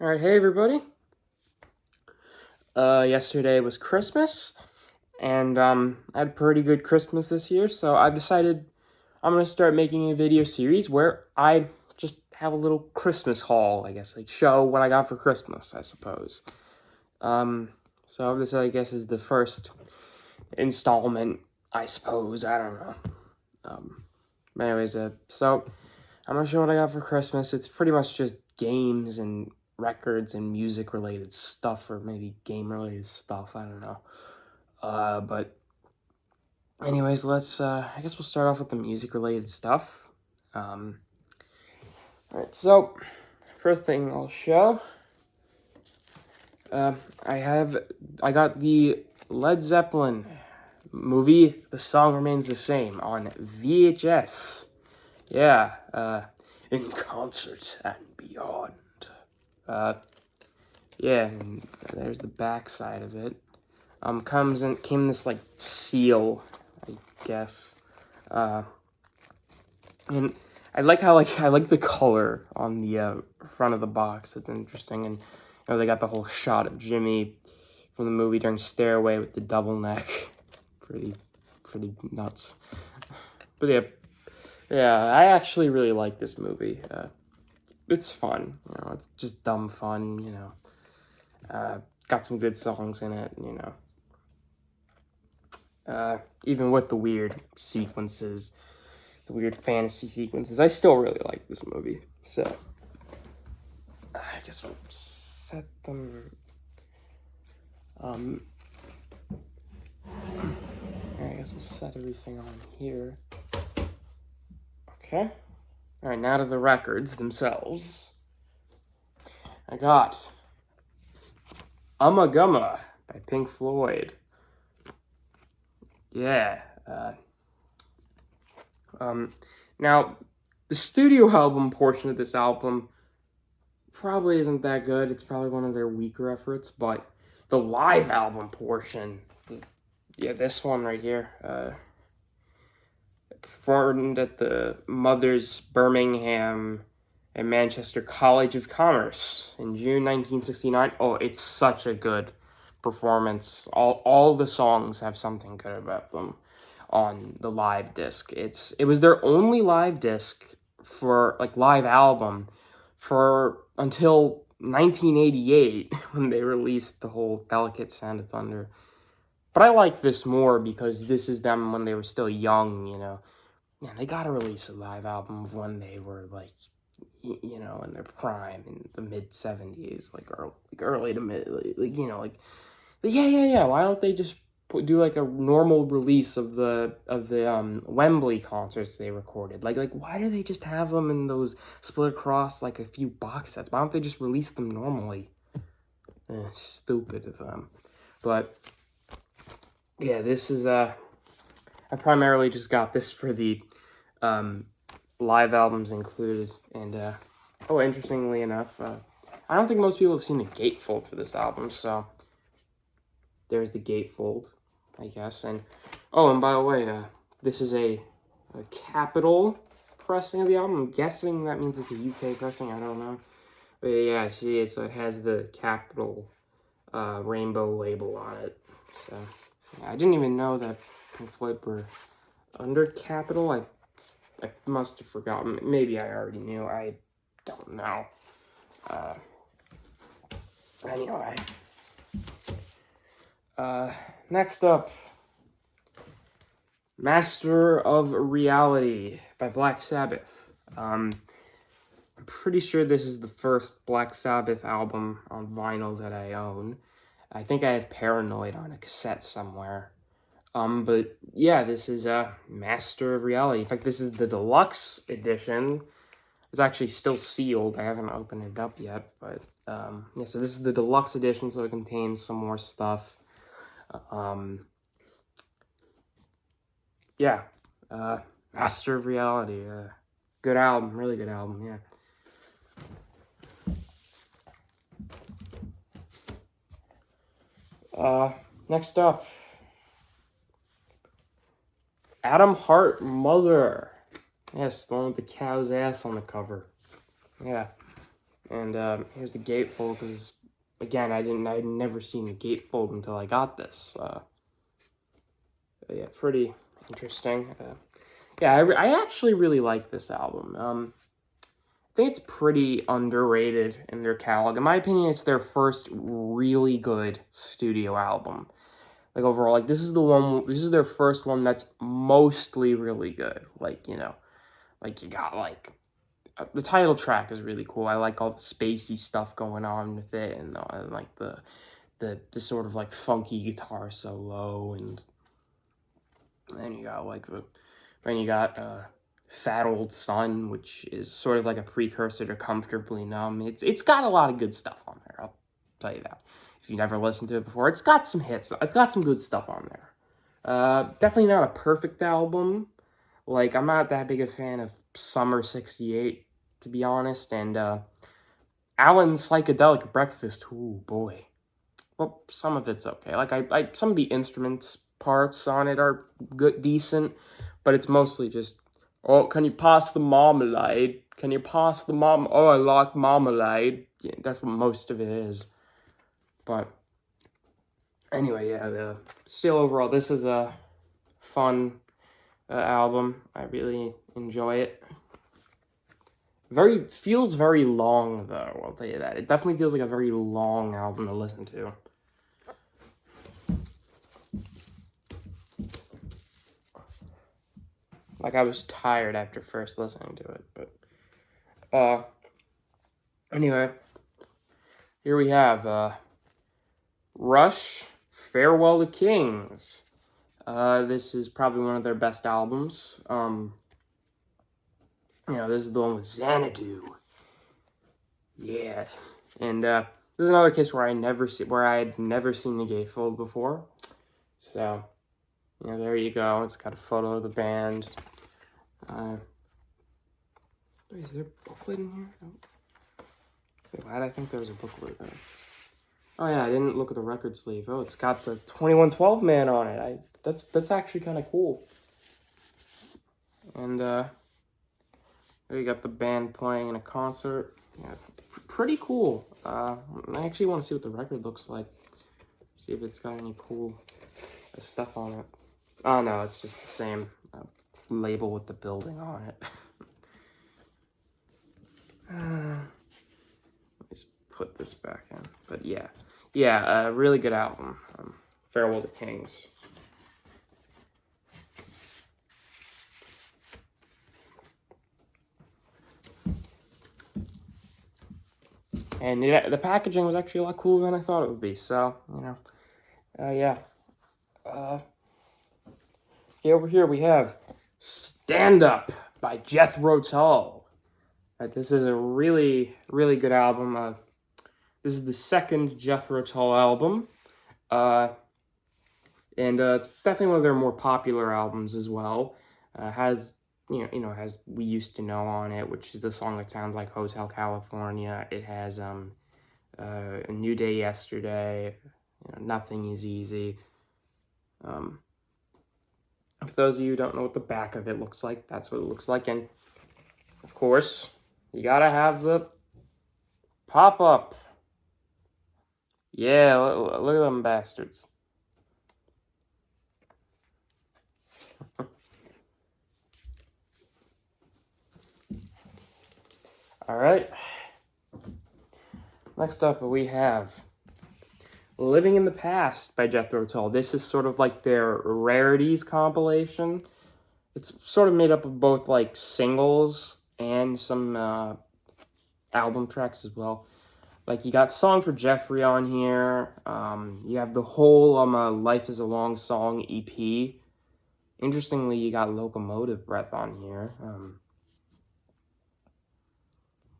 All right, hey everybody. Yesterday was Christmas, and I had a pretty good Christmas this year, so I've decided I'm gonna start making a video series where I just have a little Christmas haul, I guess, like show what I got for Christmas, I suppose. Um, so this, I guess, is the first installment, I suppose. I don't know. But anyways, so I'm gonna show what I got for Christmas. It's pretty much just games and records and music related stuff, or maybe game related stuff. I don't know. But anyways, let's. I guess we'll start off with the music related stuff. Um, all right. So first thing I'll show. Uh, I got the Led Zeppelin movie. The song remains the same on VHS. Yeah. In concert and beyond. Uh, yeah, and there's the back side of it. Came this like seal, I guess. And I like the color on the front of the box. It's interesting, and they got the whole shot of Jimmy from the movie during Stairway with the double neck. Pretty, pretty nuts. But yeah, I actually really like this movie. It's fun, it's just dumb fun, got some good songs in it, even with the weird sequences, the weird fantasy sequences, I still really like this movie. So I guess we'll set them. I guess we'll set everything on here. Okay. All right, now to the records themselves. I got Ummagumma by Pink Floyd. Yeah. Now, the studio album portion of this album probably isn't that good. It's probably one of their weaker efforts, but the live album portion, this one right here, performed at the Mothers Birmingham and Manchester College of Commerce in June 1969. Oh, it's such a good performance. All the songs have something good about them on the live disc. It was their only live disc for like live album for until 1988 when they released the whole Delicate Sound of Thunder. But I like this more because this is them when they were still young. Man, they gotta release a live album of when they were like, in their prime in the mid 70s, like early to mid, yeah. Why don't they just do like a normal release of the Wembley concerts they recorded? Like why do they just have them in those split across like a few box sets? Why don't they just release them normally? Stupid of them. But yeah, this is I primarily just got this for the live albums included, and interestingly enough, I don't think most people have seen the gatefold for this album, so there's the gatefold, I guess. And by the way, this is a Capitol pressing of the album. I'm guessing that means it's a UK pressing. I don't know, but yeah, see it. So it has the Capitol rainbow label on it. So yeah, I didn't even know that Pink Floyd were under Capitol. I must have forgotten. Maybe I already knew. I don't know. Anyway. Next up, Master of Reality by Black Sabbath. I'm pretty sure this is the first Black Sabbath album on vinyl that I own. I think I have Paranoid on a cassette somewhere. But yeah, this is Master of Reality. In fact, this is the deluxe edition. It's actually still sealed. I haven't opened it up yet, but yeah. So this is the deluxe edition, so it contains some more stuff. Yeah, Master of Reality. Good album, really good album. Yeah. Next up, Adam Hart, Mother. Yes, the one with the cow's ass on the cover. Yeah. And here's the gatefold, because again, I'd never seen the gatefold until I got this. Yeah, pretty interesting. Yeah, I actually really like this album. I think it's pretty underrated in their catalog. In my opinion, it's their first really good studio album. Like overall, like this is their first one that's mostly really good. Like, like you got like the title track is really cool. I like all the spacey stuff going on with it, and like the sort of like funky guitar solo, and then you got Fat Old Son, which is sort of like a precursor to Comfortably Numb. It's got a lot of good stuff on there, I'll tell you that. If you never listened to it before, it's got some hits. It's got some good stuff on there. Definitely not a perfect album. Like, I'm not that big a fan of Summer 68, to be honest, and Alan's Psychedelic Breakfast, ooh, boy. Well, some of it's okay. Like, some of the instruments parts on it are good, decent, but it's mostly just, oh, can you pass the marmalade? Can you pass the Oh, I like marmalade. Yeah, that's what most of it is. But anyway, yeah, still overall, this is a fun album. I really enjoy it. Feels very long, though, I'll tell you that. It definitely feels like a very long album to listen to. Like, I was tired after first listening to it, but anyway, here we have Rush, Farewell to Kings. This is probably one of their best albums. This is the one with Xanadu. Yeah, and this is another case where I had never seen the gatefold before. So, there you go. It's got a photo of the band. Is there a booklet in here? Oh. Why did I think there was a booklet there? Oh yeah, I didn't look at the record sleeve. Oh, it's got the 2112 Man on it. That's actually kind of cool. And there you got the band playing in a concert. Yeah, pretty cool. I actually want to see what the record looks like. See if it's got any cool stuff on it. Oh no, it's just the same label with the building on it. Let me just put this back in. But yeah, really good album. Farewell to Kings. And the packaging was actually a lot cooler than I thought it would be. So, yeah. Okay, over here we have Stand Up by Jethro Tull. This is a really, really good album. This is the second Jethro Tull album. And it's definitely one of their more popular albums as well. Has has We Used to Know on it, which is the song that sounds like Hotel California. It has A New Day Yesterday, Nothing Is Easy. For those of you who don't know what the back of it looks like, that's what it looks like. And of course, you gotta have the pop-up. Yeah, look at them bastards. All right. Next up, we have Living in the Past by Jethro Tull. This is sort of like their rarities compilation. It's sort of made up of both like singles and some album tracks as well. Like, you got Song for Jeffrey on here. You have the whole Life is a Long Song EP. Interestingly, you got Locomotive Breath on here.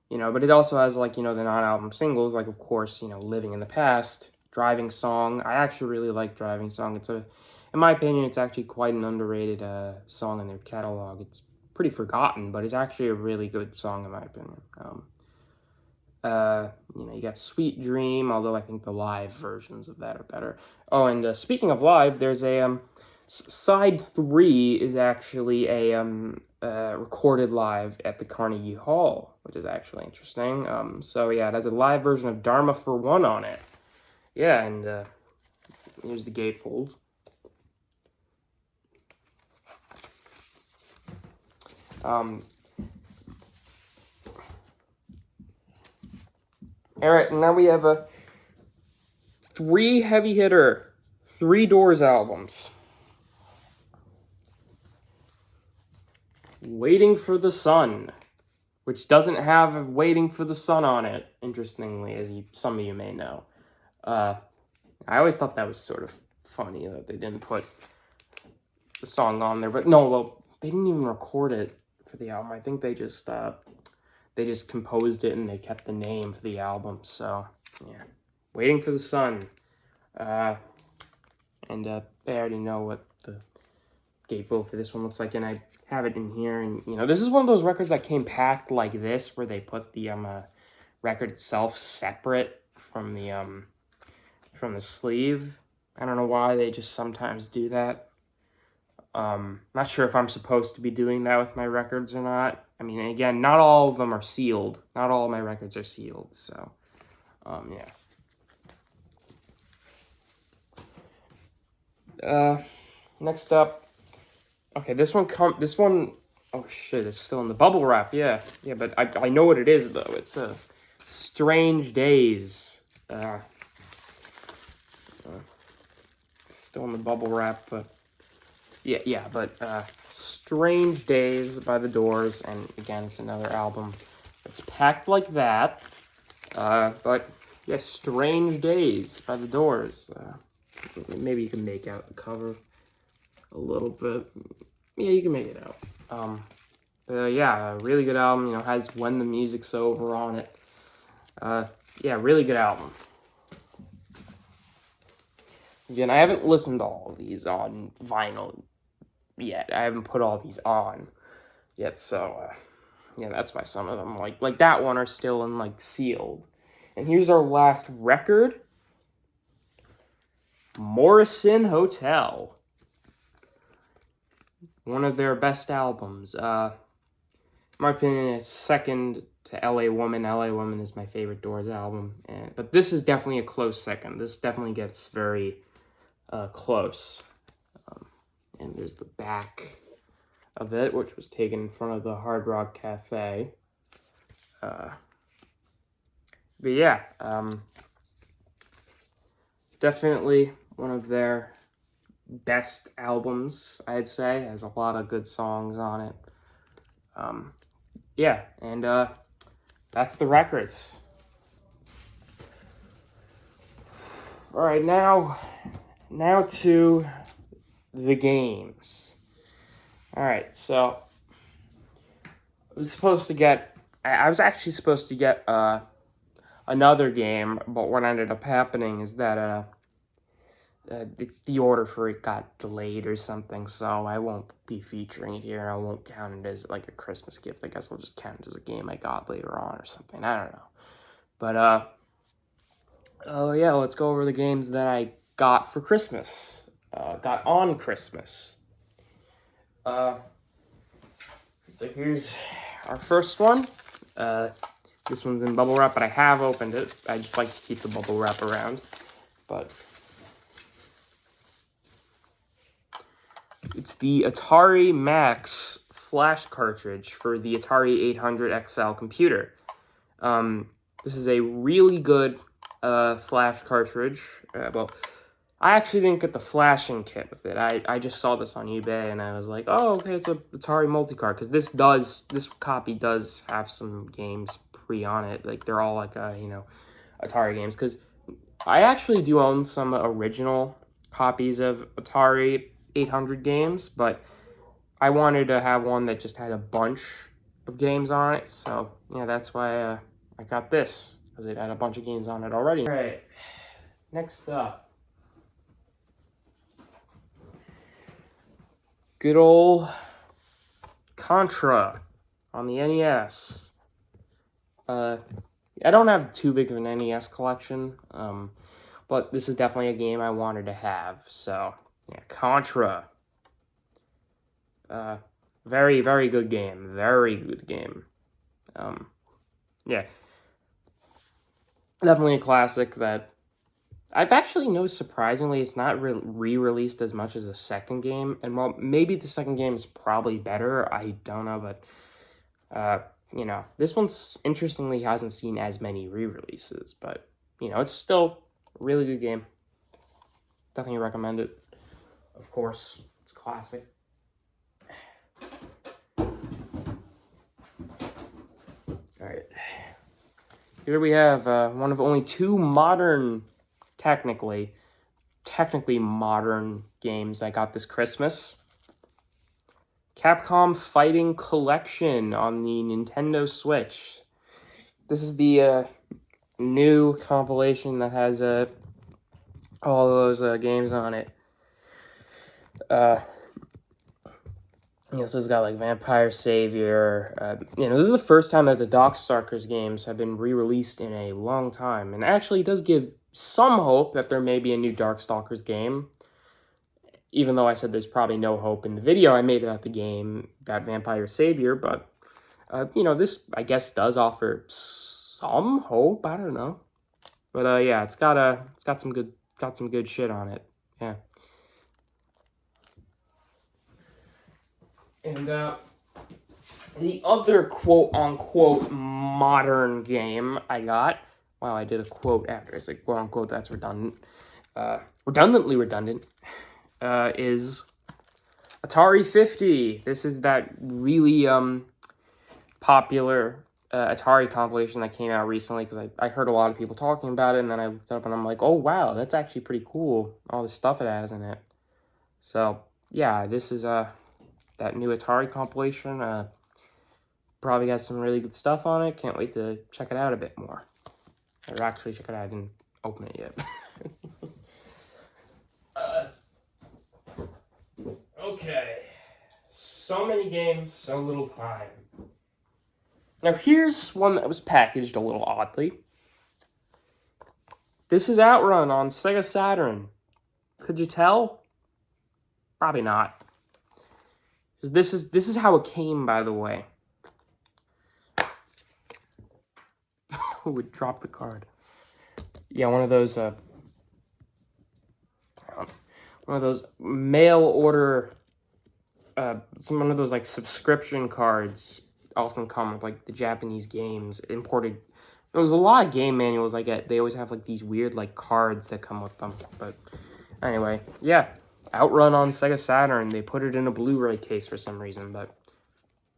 But it also has, like, the non-album singles, like, of course, Living in the Past, Driving Song. I actually really like Driving Song. In my opinion, it's actually quite an underrated song in their catalog. It's pretty forgotten, but it's actually a really good song in my opinion. You got Sweet Dream, although I think the live versions of that are better. Oh, and speaking of live, there's a Side 3 is actually a recorded live at the Carnegie Hall, which is actually interesting. So yeah, it has a live version of Dharma for One on it. Yeah, and here's the gatefold. All right, now we have a 3 heavy hitter, 3 Doors albums. Waiting for the Sun, which doesn't have Waiting for the Sun on it, interestingly, as some of you may know. I always thought that was sort of funny that they didn't put the song on there, but no, well, they didn't even record it for the album. I think they just composed it and they kept the name for the album. So yeah, Waiting for the Sun, and they already know what the gatefold for this one looks like, and I have it in here. And you know, this is one of those records that came packed like this, where they put the record itself separate from the sleeve. I don't know why they just sometimes do that. Not sure if I'm supposed to be doing that with my records or not. I mean, again, not all of them are sealed. Not all of my records are sealed, so, yeah. Next up, okay, this one, oh shit, it's still in the bubble wrap, yeah, but I know what it is, though. It's, Strange Days, still in the bubble wrap, but, Strange Days by The Doors, and again, it's another album that's packed like that, but, yeah, Strange Days by The Doors. Maybe you can make out the cover a little bit. Yeah, you can make it out. Yeah, a really good album, you know, has When the Music's Over on it. Yeah, really good album. Again, I haven't listened to all of these on vinyl yet. I haven't put all these on yet, so yeah, that's why some of them like that one are still in like sealed. And here's our last record, Morrison Hotel, one of their best albums. In my opinion, it's second to LA Woman. LA Woman is my favorite Doors album, but this is definitely a close second. This definitely gets very close. And there's the back of it, which was taken in front of the Hard Rock Cafe. But yeah, definitely one of their best albums, I'd say. Has a lot of good songs on it. Yeah, and that's the records. All right, now to the games. All right, so I was actually supposed to get another game, but what ended up happening is that the order for it got delayed or something, so I won't be featuring it here. I won't count it as like a Christmas gift. I guess I'll just count it as a game I got later on or something. I don't know. But oh yeah, let's go over the games that I got for Christmas. Got on Christmas. So here's our first one. This one's in bubble wrap, but I have opened it. I just like to keep the bubble wrap around. But it's the Atari Max flash cartridge for the Atari 800 XL computer. This is a really good flash cartridge. Well, I actually didn't get the flashing kit with it. I just saw this on eBay and I was like, oh, okay, it's a Atari multi-card, because this copy does have some games pre on it. Like, they're all like Atari games, because I actually do own some original copies of Atari 800 games, but I wanted to have one that just had a bunch of games on it. So yeah, that's why I got this, because it had a bunch of games on it already. All right, next up, good old Contra on the NES. I don't have too big of an NES collection, but this is definitely a game I wanted to have. So yeah, Contra. Very, very good game. Very good game. Yeah. Definitely a classic that I've actually noticed, surprisingly, it's not re-released as much as the second game. And while maybe the second game is probably better, I don't know, but, this one's, interestingly, hasn't seen as many re-releases. But, it's still a really good game. Definitely recommend it. Of course, it's classic. Alright. Here we have one of only two modern, technically modern games I got this Christmas. Capcom Fighting Collection on the Nintendo Switch. This is the new compilation that has all those games on it. So it's got like Vampire Savior. This is the first time that the Darkstalkers games have been re-released in a long time. And actually it does give some hope that there may be a new Darkstalkers game. Even though I said there's probably no hope in the video I made about the game, that Vampire Savior. But, this, I guess, does offer some hope. I don't know. But, yeah, it's got some good shit on it. Yeah. And, the other quote-unquote modern game I got, wow, I did a quote after I said quote-unquote, that's redundant, redundantly redundant, is Atari 50. This is that really, popular, Atari compilation that came out recently, because I heard a lot of people talking about it, and then I looked it up, and I'm like, oh, wow, that's actually pretty cool, all the stuff it has in it. So, yeah, this is, that new Atari compilation, probably got some really good stuff on it. Can't wait to check it out a bit more. Or actually check it out. I didn't open it yet. Okay. So many games, so little time. Now here's one that was packaged a little oddly. This is Outrun on Sega Saturn. Could you tell? Probably not. This is how it came, by the way. Who would drop the card? Yeah, one of those mail order, one of those like subscription cards often come with like the Japanese games imported. There's a lot of game manuals I get. They always have like these weird like cards that come with them. But anyway, yeah, Outrun on Sega Saturn. They put it in a Blu-ray case for some reason. But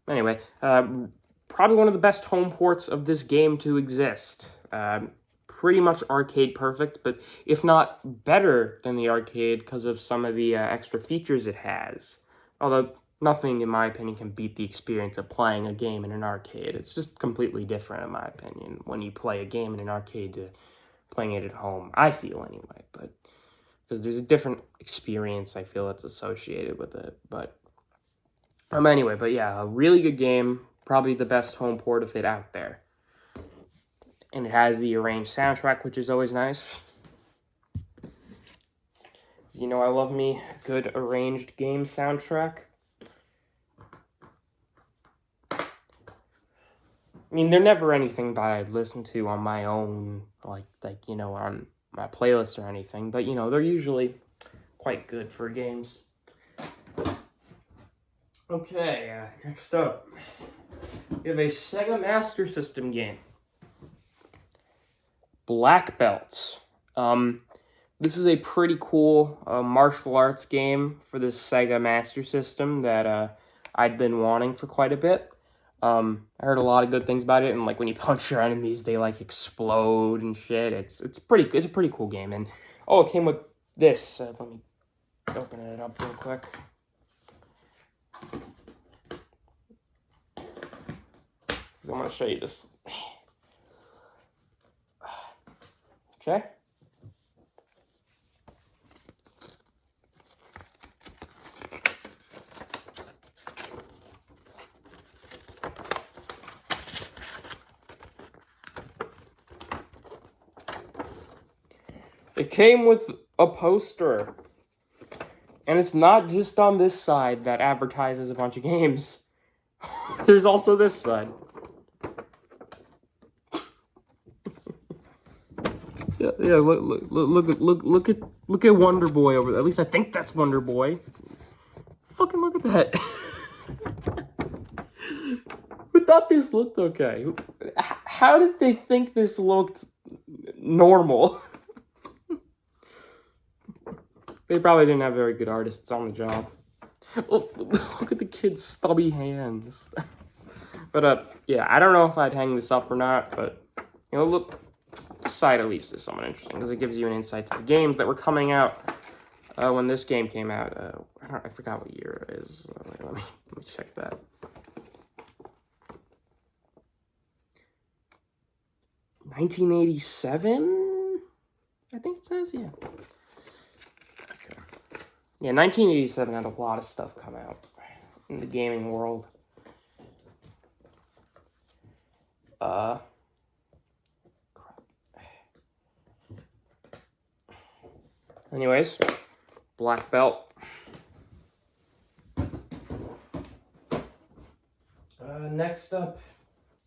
anyway, probably one of the best home ports of this game to exist. Pretty much arcade perfect, but if not better than the arcade because of some of the extra features it has. Although nothing, in my opinion, can beat the experience of playing a game in an arcade. It's just completely different, in my opinion, when you play a game in an arcade to playing it at home. I feel anyway, but because there's a different experience I feel that's associated with it. But anyway, but yeah, a really good game. Probably the best home port of it out there. And it has the arranged soundtrack, which is always nice. I love me a good arranged game soundtrack. I mean, they're never anything that I'd listen to on my own, like on my playlist or anything. But, they're usually quite good for games. Okay, next up. We have a Sega Master System game. Black Belt. This is a pretty cool martial arts game for the Sega Master System that I'd been wanting for quite a bit. I heard a lot of good things about it, and like when you punch your enemies, they like explode and shit. It's a pretty cool game, and it came with this. Let me open it up real quick. I want to show you this. Okay. It came with a poster. And it's not just on this side that advertises a bunch of games. There's also this side. Yeah, look at Wonder Boy over there. At least I think that's Wonder Boy. Fucking look at that. Who thought this looked okay? How did they think this looked normal? They probably didn't have very good artists on the job. Oh, look at the kid's stubby hands. But yeah, I don't know if I'd hang this up or not, but you know, look, this side at least is somewhat interesting because it gives you an insight to the games that were coming out when this game came out. I forgot what year it is. Let me check that. 1987, I think it says, yeah. Okay. Yeah, 1987 had a lot of stuff come out in the gaming world. Anyways, black belt. Next up,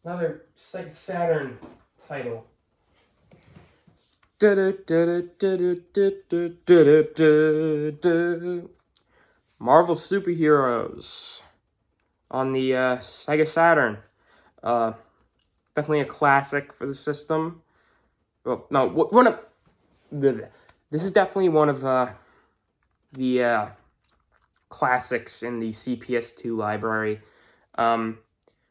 another Sega Saturn title. Marvel Superheroes on the Sega Saturn. Definitely a classic for the system. Well, no, one of this is definitely one of the classics in the CPS2 library.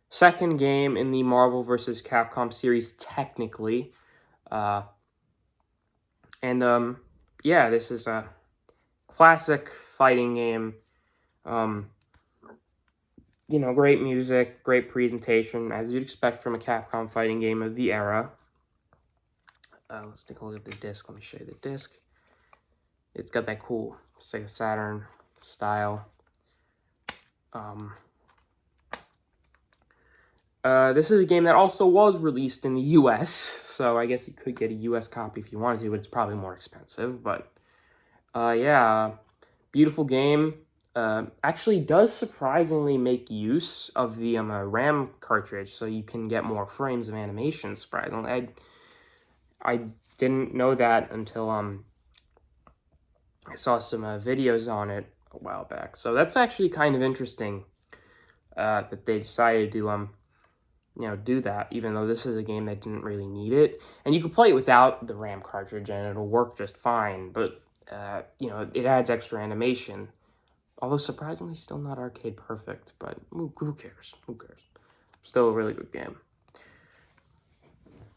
Second game in the Marvel vs. Capcom series, technically. Yeah, this is a classic fighting game. You know, great music, great presentation, as you'd expect from a Capcom fighting game of the era. Let's take a look at the disc. Let me show you the disc. It's got that cool Sega Saturn style. This is a game that also was released in the US, so I guess you could get a US copy if you wanted to, but it's probably more expensive. But yeah, beautiful game. Actually does surprisingly make use of the RAM cartridge, so you can get more frames of animation, surprisingly. I didn't know that until I saw some videos on it a while back. So that's actually kind of interesting that they decided to you know, do that, even though this is a game that didn't really need it. And you can play it without the RAM cartridge and it'll work just fine, but you know, it adds extra animation. Although surprisingly still not arcade perfect, but who cares? Who cares? Still a really good game.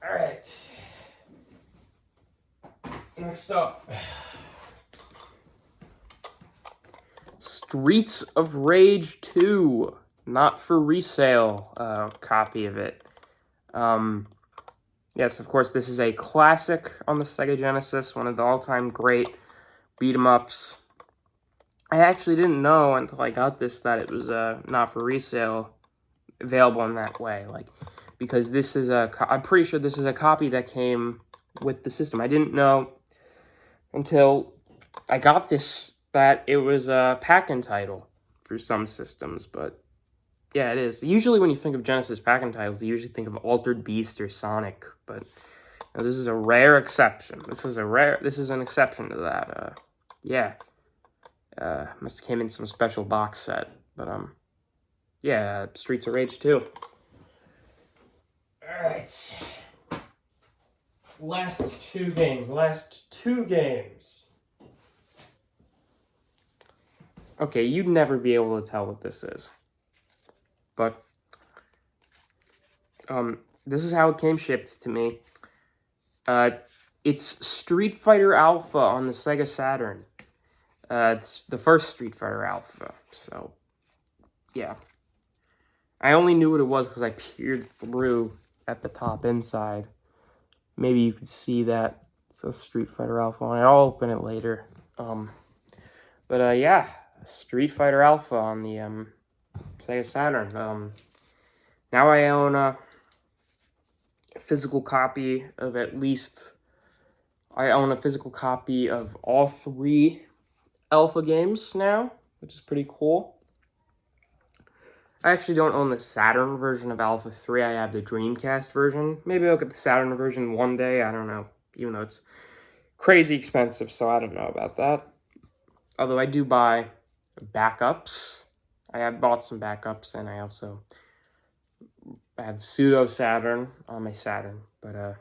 All right. Next up. Streets of Rage 2. Not for resale copy of it. Yes, of course, this is a classic on the Sega Genesis, one of the all-time great beat-em-ups. I actually didn't know until I got this that it was not for resale, available in that way. Like, because this is I'm pretty sure this is a copy that came with the system. I didn't know until I got this that it was a pack-in title for some systems, but yeah, it is. Usually when you think of Genesis pack-in titles, you usually think of Altered Beast or Sonic, but you know, this is a rare exception. This is an exception to that. Yeah. Must have came in some special box set, but yeah, Streets of Rage 2. Alright. Last two games. Okay, you'd never be able to tell what this is. But this is how it came shipped to me. It's Street Fighter Alpha on the Sega Saturn. It's the first Street Fighter Alpha, so yeah. I only knew what it was because I peered through at the top inside. Maybe you could see that. It says Street Fighter Alpha on it. I'll open it later. But yeah, Street Fighter Alpha on the Sega Saturn. Now I own a physical copy of I own a physical copy of all three Alpha games now, which is pretty cool. I actually don't own the Saturn version of Alpha 3. I have the Dreamcast version. Maybe I'll get the Saturn version one day. I don't know. Even though it's crazy expensive, so I don't know about that. Although I do buy backups. I have bought some backups, and I have Pseudo Saturn on my Saturn. But,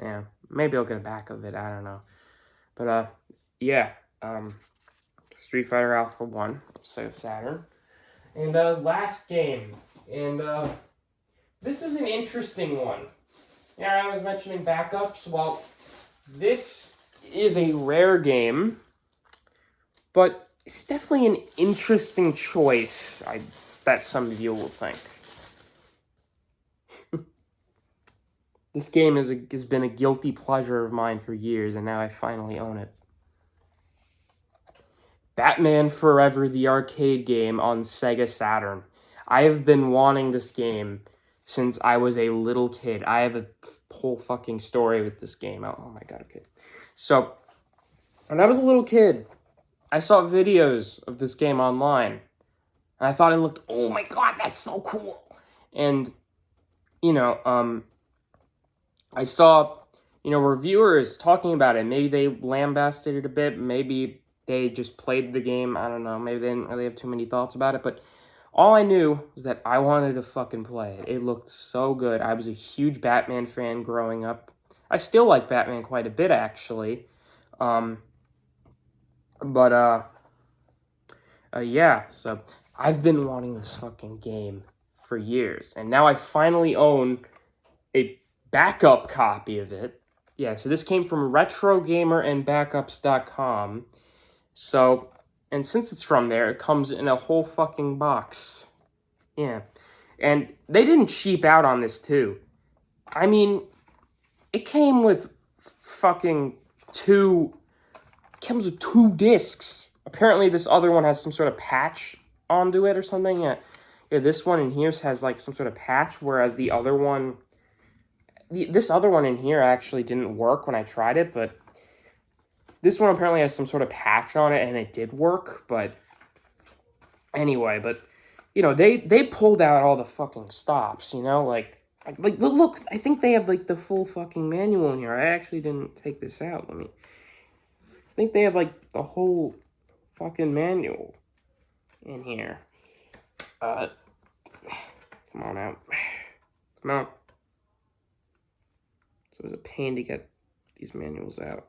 yeah, maybe I'll get a back of it. I don't know. But, yeah. Street Fighter Alpha 1, Sega Saturn. And last game, and this is an interesting one. Yeah, I was mentioning backups. Well, this is a rare game, but it's definitely an interesting choice, I bet some of you will think. This game has been a guilty pleasure of mine for years, and now I finally own it. Batman Forever, the arcade game on Sega Saturn. I have been wanting this game since I was a little kid. I have a whole fucking story with this game. Oh my god, okay. So, when I was a little kid, I saw videos of this game online. And I thought it looked, oh my god, that's so cool. And, I saw, reviewers talking about it. Maybe they lambasted it a bit. Maybe they just played the game. I don't know. Maybe they didn't really have too many thoughts about it. But all I knew was that I wanted to fucking play it. It looked so good. I was a huge Batman fan growing up. I still like Batman quite a bit, actually. Yeah. So I've been wanting this fucking game for years. And now I finally own a backup copy of it. Yeah, so this came from RetroGamerandBackups.com. So, and since it's from there, it comes in a whole fucking box. Yeah. And they didn't cheap out on this, too. I mean, it came with fucking two discs. Apparently this other one has some sort of patch onto it or something. Yeah, this one in here has like some sort of patch, whereas this other one in here actually didn't work when I tried it, but this one apparently has some sort of patch on it, and it did work, but anyway, they pulled out all the fucking stops, like look, I think they have, like, the full fucking manual in here. I actually didn't take this out. I think they have, like, the whole fucking manual in here. Come on out. Come on. So it's a pain to get these manuals out.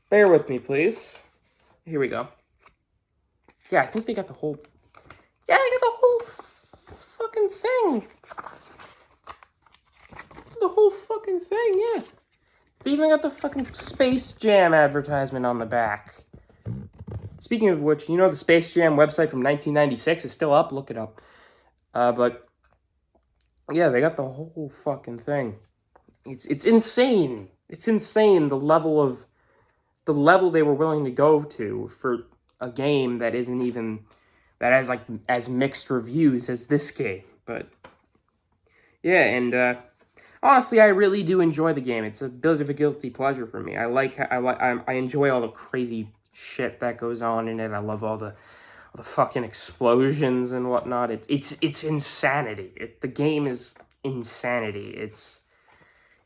Bear with me, please. Here we go. Yeah, I think they got the whole... Yeah, they got the whole fucking thing. The whole fucking thing, yeah. They even got the fucking Space Jam advertisement on the back. Speaking of which, the Space Jam website from 1996 is still up. Look it up. But yeah, they got the whole fucking thing. It's insane. It's insane the level they were willing to go to for a game that has like as mixed reviews as this game. But yeah, and honestly, I really do enjoy the game. It's a bit of a guilty pleasure for me. I enjoy all the crazy shit that goes on in it. I love all the fucking explosions and whatnot. It's insanity. The game is insanity.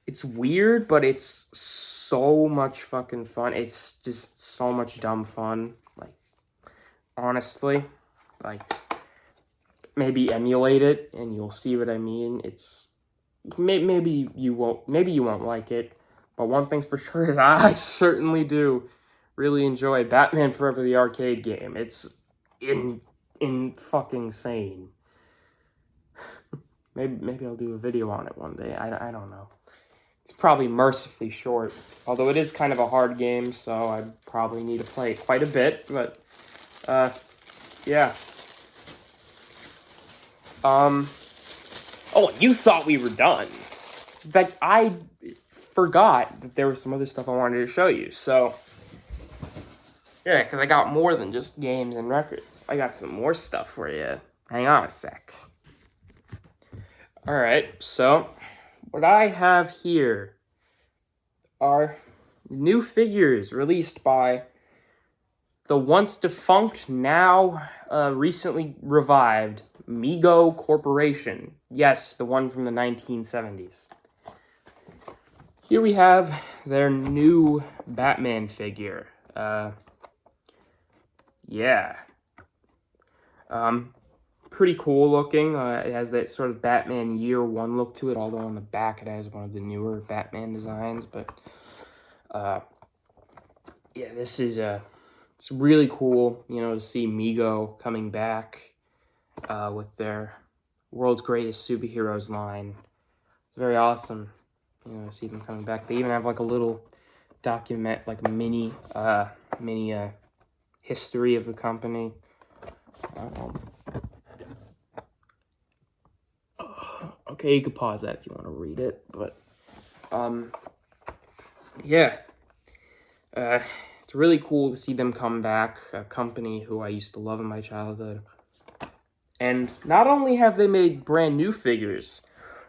It's weird, but it's so much fucking fun. It's just so much dumb fun. Like, honestly, like, maybe emulate it and you'll see what I mean. It's maybe you won't like it, but one thing's for sure is I certainly do really enjoy Batman Forever, the arcade game. It's in fucking insane. maybe I'll do a video on it one day. I don't know. It's probably mercifully short, although it is kind of a hard game, so I probably need to play it quite a bit, but, yeah. Oh, you thought we were done. In fact, I forgot that there was some other stuff I wanted to show you, so, yeah, because I got more than just games and records. I got some more stuff for you. Hang on a sec. Alright, so... what I have here are new figures released by the once defunct, now recently revived Mego Corporation. Yes, the one from the 1970s. Here we have their new Batman figure. Yeah. Pretty cool looking. It has that sort of Batman Year One look to it, although on the back it has one of the newer Batman designs. But yeah, this is it's really cool, to see Mego coming back with their World's Greatest Superheroes line. It's very awesome, to see them coming back. They even have like a little document, like a mini history of the company. Okay, you could pause that if you want to read it, but yeah, it's really cool to see them come back. A company who I used to love in my childhood, and not only have they made brand new figures,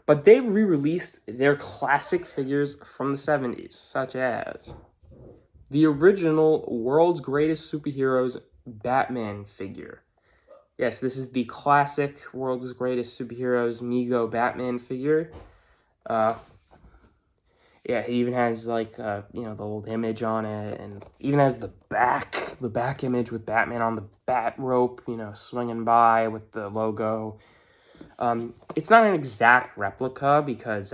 but they re-released their classic figures from the 70s, such as the original World's Greatest Superheroes Batman figure. Yes, this is the classic World's Greatest Superheroes Mego Batman figure. Yeah, it even has like the old image on it, and even has the back image with Batman on the bat rope, swinging by with the logo. It's not an exact replica because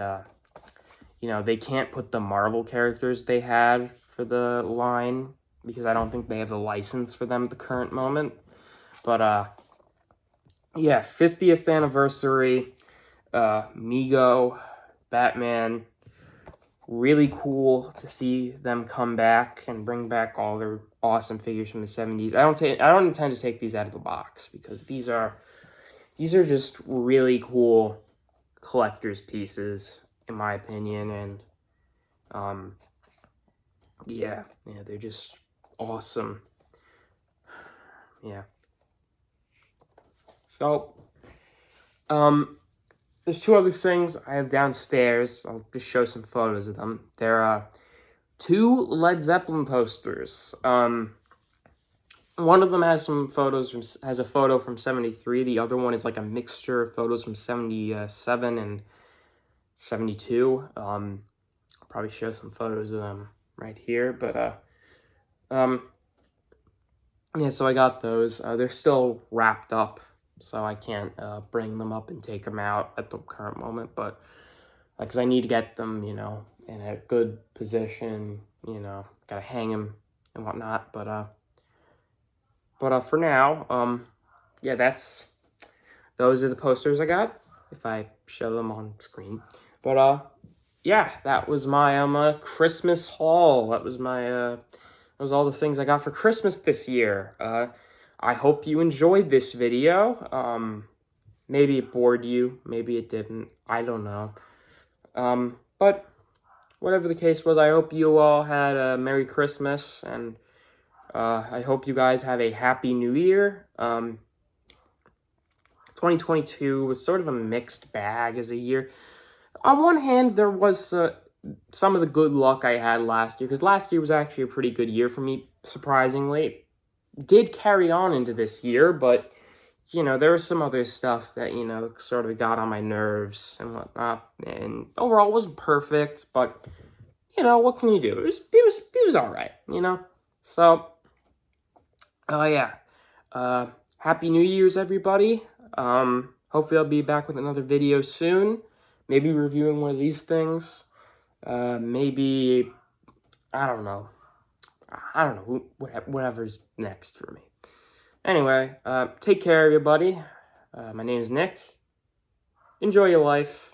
they can't put the Marvel characters they had for the line because I don't think they have the license for them at the current moment. But yeah, 50th anniversary, Mego, Batman. Really cool to see them come back and bring back all their awesome figures from the 70s. I don't intend to take these out of the box because these are just really cool collector's pieces in my opinion, and yeah, they're just awesome. Yeah. So, there's two other things I have downstairs. I'll just show some photos of them. There are two Led Zeppelin posters. One of them has some photos has a photo from 73. The other one is like a mixture of photos from 77 and 72. I'll probably show some photos of them right here, but yeah, so I got those. They're still wrapped up, so I can't bring them up and take them out at the current moment, but because I need to get them, in a good position, gotta hang them and whatnot, but for now, yeah, those are the posters I got, if I show them on screen, but yeah, that was my Christmas haul. That was all the things I got for Christmas this year. I hope you enjoyed this video. Maybe it bored you, maybe it didn't, I don't know. But whatever the case was, I hope you all had a Merry Christmas, and I hope you guys have a Happy New Year. 2022 was sort of a mixed bag as a year. On one hand, there was some of the good luck I had last year, because last year was actually a pretty good year for me, surprisingly. Did carry on into this year, but, there was some other stuff that, sort of got on my nerves and whatnot, and overall it wasn't perfect, but, what can you do? It was all right, So, yeah. Happy New Year's, everybody. Hopefully I'll be back with another video soon. Maybe reviewing one of these things. Maybe, I don't know. Whatever's next for me. Anyway, take care, everybody. My name is Nick. Enjoy your life.